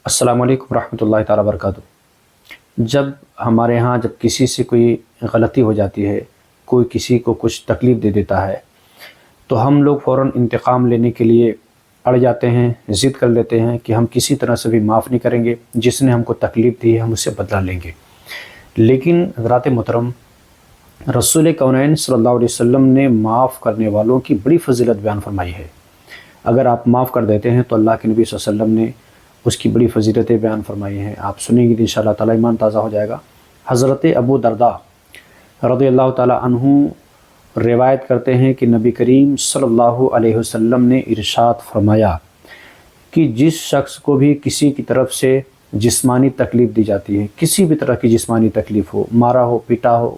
السلام علیکم ورحمۃ اللہ تعالیٰ وبرکاتہ۔ جب ہمارے ہاں کسی سے کوئی غلطی ہو جاتی ہے، کوئی کسی کو کچھ تکلیف دے دیتا ہے، تو ہم لوگ فوراً انتقام لینے کے لیے اڑ جاتے ہیں، ضد کر لیتے ہیں کہ ہم کسی طرح سے بھی معاف نہیں کریں گے، جس نے ہم کو تکلیف دی ہے ہم اس سے بدلہ لیں گے۔ لیکن حضرات محترم، رسول کونین صلی اللہ علیہ وسلم نے معاف کرنے والوں کی بڑی فضیلت بیان فرمائی ہے۔ اگر آپ معاف کر دیتے ہیں تو اللہ کے نبی صلی اللہ علیہ وسلم نے اس کی بڑی فضیلتیں بیان فرمائی ہیں، آپ سنیں گے تو انشاءاللہ تعالیٰ ایمان تازہ ہو جائے گا۔ حضرت ابو درداء رضی اللہ تعالیٰ عنہ روایت کرتے ہیں کہ نبی کریم صلی اللہ علیہ وسلم نے ارشاد فرمایا کہ جس شخص کو بھی کسی کی طرف سے جسمانی تکلیف دی جاتی ہے، کسی بھی طرح کی جسمانی تکلیف ہو، مارا ہو، پیٹا ہو،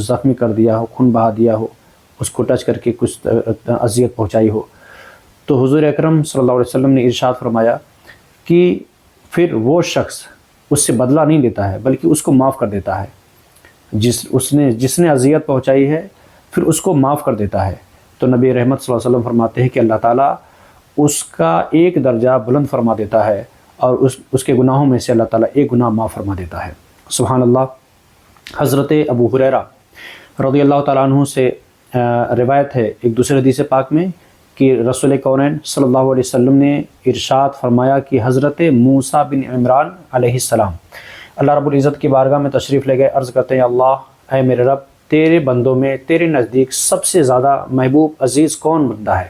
زخمی کر دیا ہو، خون بہا دیا ہو، اس کو ٹچ کر کے کچھ اذیت پہنچائی ہو، تو حضور اکرم صلی اللہ علیہ وسلم نے ارشاد فرمایا کہ پھر وہ شخص اس سے بدلہ نہیں لیتا ہے بلکہ اس کو معاف کر دیتا ہے۔ جس نے اذیت پہنچائی ہے پھر اس کو معاف کر دیتا ہے، تو نبی رحمت صلی اللہ علیہ وسلم فرماتے ہیں کہ اللہ تعالیٰ اس کا ایک درجہ بلند فرما دیتا ہے اور اس کے گناہوں میں سے اللہ تعالیٰ ایک گناہ معاف فرما دیتا ہے۔ سبحان اللہ۔ حضرت ابو ہریرہ رضی اللہ تعالیٰ عنہ سے روایت ہے ایک دوسرے حدیث پاک میں کہ رسول کونین صلی اللہ علیہ وسلم نے ارشاد فرمایا کہ حضرت موسیٰ بن عمران علیہ السلام اللہ رب العزت کی بارگاہ میں تشریف لے گئے، عرض کرتے ہیں اللہ اے میرے رب، تیرے بندوں میں تیرے نزدیک سب سے زیادہ محبوب عزیز کون بندہ ہے؟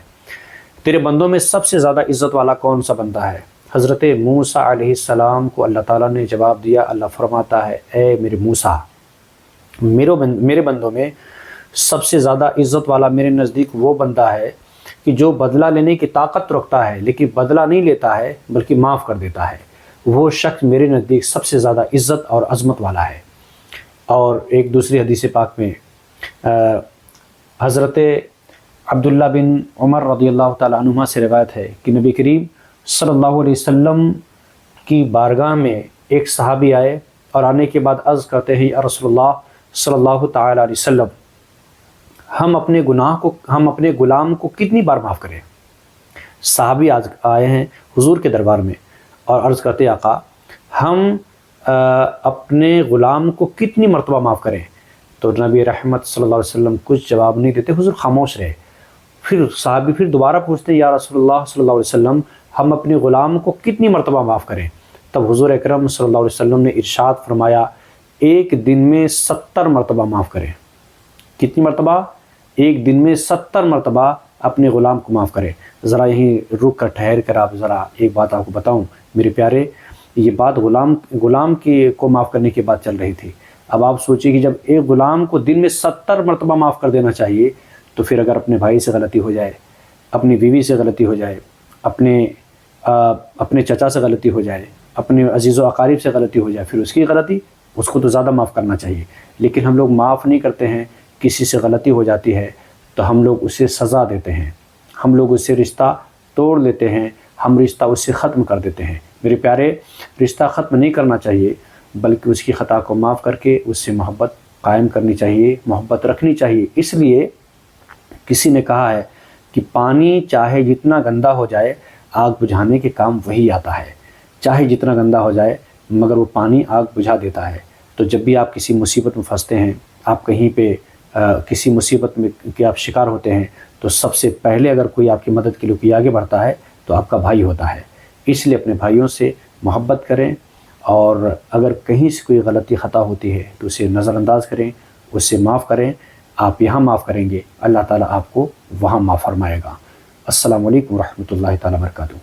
تیرے بندوں میں سب سے زیادہ عزت والا کون سا بندہ ہے؟ حضرت موسیٰ علیہ السلام کو اللہ تعالیٰ نے جواب دیا، اللہ فرماتا ہے اے میرے موسیٰ، میرے بندوں میں سب سے زیادہ عزت والا میرے نزدیک وہ بندہ ہے کہ جو بدلہ لینے کی طاقت رکھتا ہے لیکن بدلہ نہیں لیتا ہے بلکہ معاف کر دیتا ہے، وہ شخص میرے نزدیک سب سے زیادہ عزت اور عظمت والا ہے۔ اور ایک دوسری حدیث پاک میں حضرت عبداللہ بن عمر رضی اللہ تعالیٰ عنہما سے روایت ہے کہ نبی کریم صلی اللہ علیہ وسلم کی بارگاہ میں ایک صحابی آئے اور آنے کے بعد عرض کرتے ہیں یا رسول اللہ صلی اللہ تعالیٰ علیہ وسلم، ہم اپنے غلام کو کتنی بار معاف کریں؟ صحابی آج آئے ہیں حضور کے دربار میں اور عرض کرتے آقا ہم اپنے غلام کو کتنی مرتبہ معاف کریں؟ تو نبی رحمت صلی اللہ علیہ وسلم کچھ جواب نہیں دیتے، حضور خاموش رہے۔ پھر صحابی پھر دوبارہ پوچھتے یا رسول اللہ صلی اللہ علیہ وسلم ہم اپنے غلام کو کتنی مرتبہ معاف کریں؟ تب حضور اکرم صلی اللہ علیہ وسلم نے ارشاد فرمایا ایک دن میں 70 مرتبہ معاف کریں۔ کتنی مرتبہ؟ ایک دن میں 70 مرتبہ اپنے غلام کو معاف کرے۔ ذرا یہیں رک کر ٹھہر کر آپ ذرا ایک بات آپ کو بتاؤں میرے پیارے، یہ بات غلام کو معاف کرنے کی بات چل رہی تھی۔ اب آپ سوچیں کہ جب ایک غلام کو دن میں 70 مرتبہ معاف کر دینا چاہیے، تو پھر اگر اپنے بھائی سے غلطی ہو جائے، اپنی بیوی سے غلطی ہو جائے، اپنے چچا سے غلطی ہو جائے، اپنے عزیز و اقارب سے غلطی ہو جائے، پھر اس کی غلطی، اس کو تو زیادہ معاف کرنا چاہیے۔ لیکن ہم لوگ معاف نہیں کرتے ہیں، کسی سے غلطی ہو جاتی ہے تو ہم لوگ اسے سزا دیتے ہیں، ہم لوگ اس سے رشتہ توڑ لیتے ہیں، ہم رشتہ اس سے ختم کر دیتے ہیں۔ میرے پیارے، رشتہ ختم نہیں کرنا چاہیے بلکہ اس کی خطا کو معاف کر کے اس سے محبت قائم کرنی چاہیے، محبت رکھنی چاہیے۔ اس لیے کسی نے کہا ہے کہ پانی چاہے جتنا گندا ہو جائے آگ بجھانے کے کام وہی آتا ہے، چاہے جتنا گندا ہو جائے مگر وہ پانی آگ بجھا دیتا ہے۔ تو جب بھی آپ کسی مصیبت میں پھنستے ہیں، آپ کہیں پہ کسی مصیبت میں کہ آپ شکار ہوتے ہیں، تو سب سے پہلے اگر کوئی آپ کی مدد کے لیے کوئی آگے بڑھتا ہے تو آپ کا بھائی ہوتا ہے۔ اس لیے اپنے بھائیوں سے محبت کریں، اور اگر کہیں سے کوئی غلطی خطا ہوتی ہے تو اسے نظر انداز کریں، اس سے معاف کریں۔ آپ یہاں معاف کریں گے، اللہ تعالیٰ آپ کو وہاں معاف فرمائے گا۔ السلام علیکم ورحمۃ اللہ تعالیٰ وبرکاتہ۔